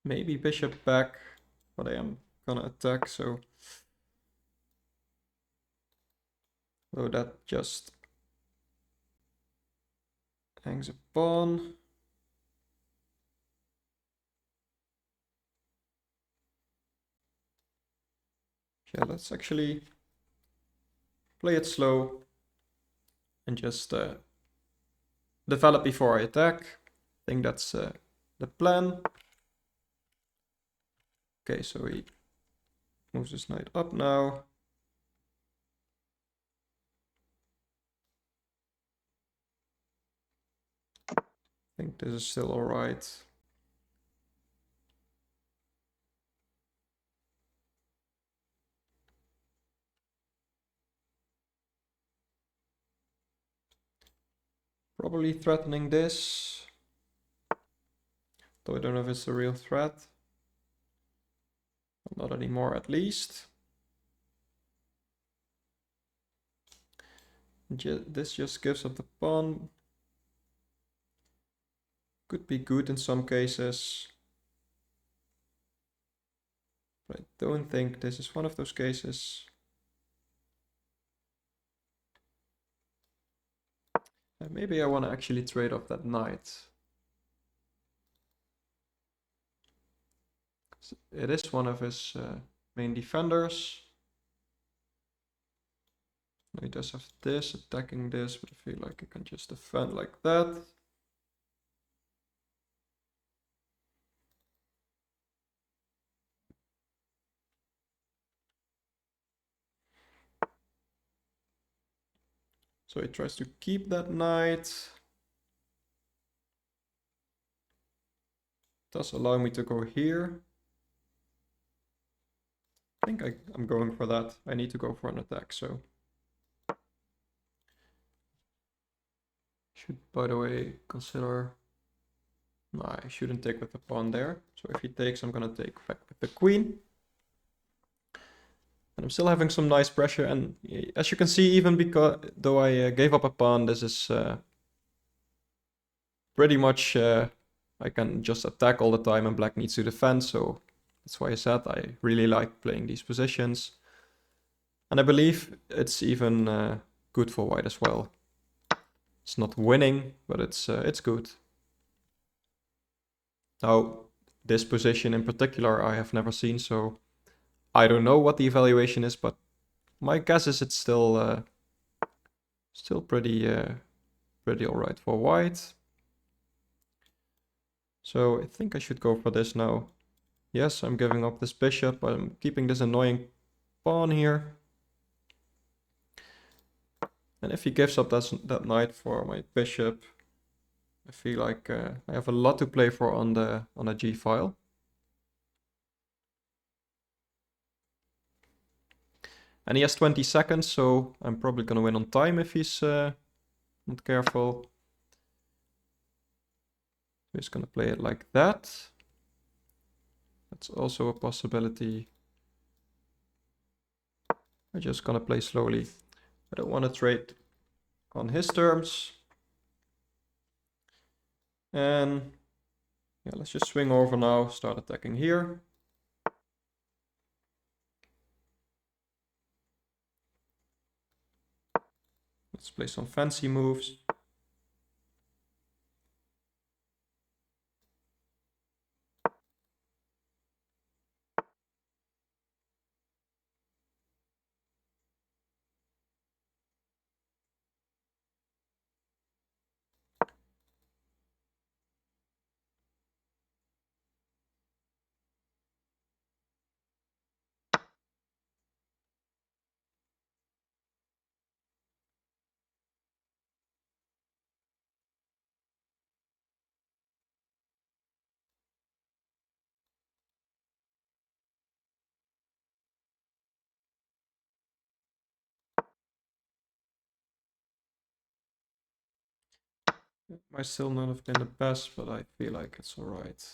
Maybe bishop back, but I am gonna attack, so... So that just hangs a pawn. Yeah, let's actually play it slow and just develop before I attack. I think that's the plan. Okay, so he moves his knight up now. I think this is still all right. Probably threatening this. Though I don't know if it's a real threat. Not anymore, at least. This just gives up the pawn. Could be good in some cases. But I don't think this is one of those cases. Maybe I want to actually trade off that knight. It is one of his main defenders. He does have this, attacking this, but I feel like I can just defend like that. So he tries to keep that knight. Does allow me to go here. I think I'm going for that. I need to go for an attack, so. Should, by the way, consider... No, I shouldn't take with the pawn there. So if he takes, I'm gonna take back with the queen. And I'm still having some nice pressure, and as you can see, even though I gave up a pawn, this is pretty much I can just attack all the time and black needs to defend, so that's why I said I really like playing these positions. And I believe it's even good for white as well. It's not winning, but it's good. Now, this position in particular I have never seen, so I don't know what the evaluation is, but my guess is it's still pretty alright for white. So I think I should go for this now. Yes, I'm giving up this bishop. I'm keeping this annoying pawn here. And if he gives up that knight for my bishop, I feel like I have a lot to play for on a G file. And he has 20 seconds, so I'm probably gonna win on time if he's not careful. He's gonna play it like that. That's also a possibility. I'm just gonna play slowly. I don't want to trade on his terms. And yeah, let's just swing over now, start attacking here. Let's play some fancy moves. It might still not have been the best, but I feel like it's alright.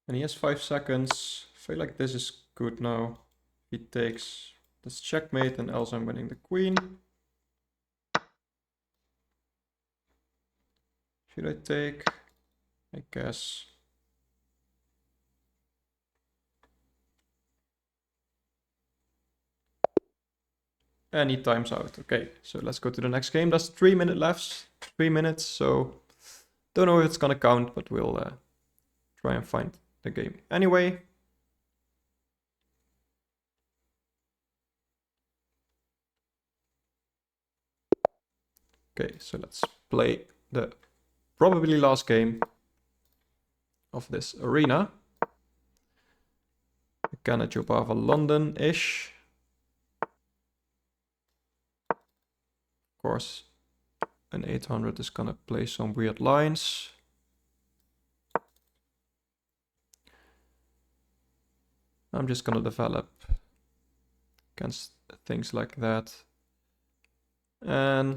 And he has 5 seconds. I feel like this is good now. He takes this checkmate and else I'm winning the queen. Should I take? I guess. And he times out. Okay, so let's go to the next game. There's 3 minutes left. 3 minutes, so don't know if it's gonna count, but we'll try and find the game anyway. Okay, so let's play the probably last game of this arena. Again, a Jobava London-ish. Of course, an 800 is gonna play some weird lines. I'm just gonna develop against things like that. And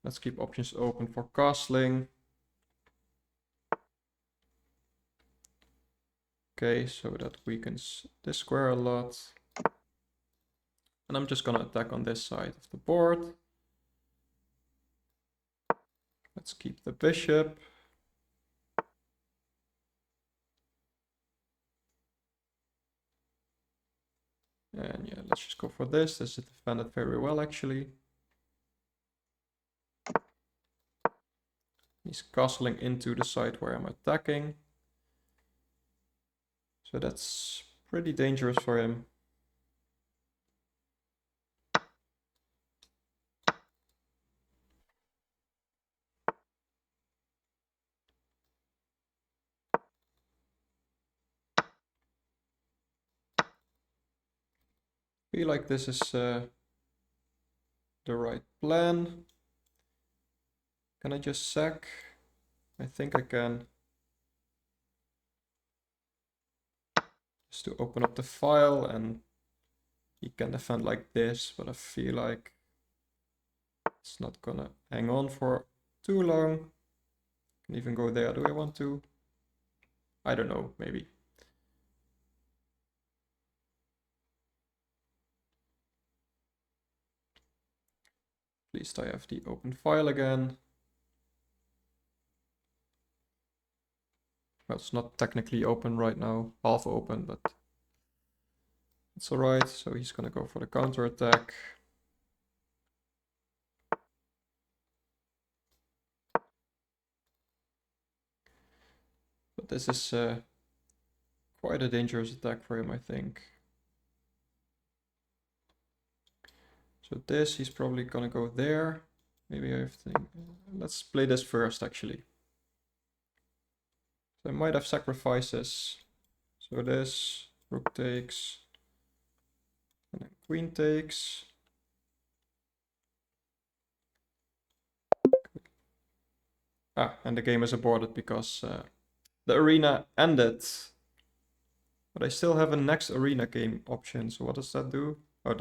let's keep options open for castling. Okay, so that weakens this square a lot. And I'm just gonna attack on this side of the board. Let's keep the bishop. And yeah, let's just go for this. This is defended very well, actually. He's castling into the side where I'm attacking. So that's pretty dangerous for him. Feel like this is the right plan. Can I just sack? I think I can. Just to open up the file, and he can defend like this, but I feel like it's not gonna hang on for too long. Can even go there. Do I want to? I don't know, maybe. At least I have the open file again. Well, it's not technically open right now, half open, but it's alright. So he's gonna go for the counter attack. this is quite a dangerous attack for him, I think. So this, he's probably gonna go there. Maybe I have to think. Let's play this first, actually. So I might have sacrifices. So this, rook takes, and then queen takes. Ah, and the game is aborted because the arena ended. But I still have a next arena game option. So what does that do? Oh,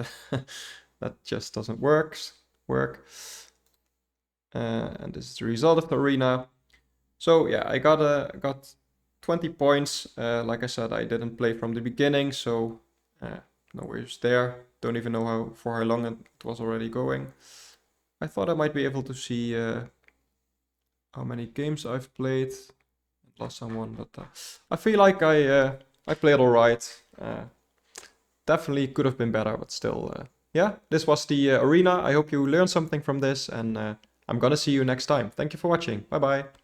that just doesn't work. And this is the result of the arena. So yeah, I got 20 points. Like I said, I didn't play from the beginning, so no worries there. Don't even know for how long it was already going. I thought I might be able to see how many games I've played. Lost someone, but I feel like I played alright. Definitely could have been better, but still, yeah, this was the arena. I hope you learned something from this, and I'm gonna see you next time. Thank you for watching. Bye bye.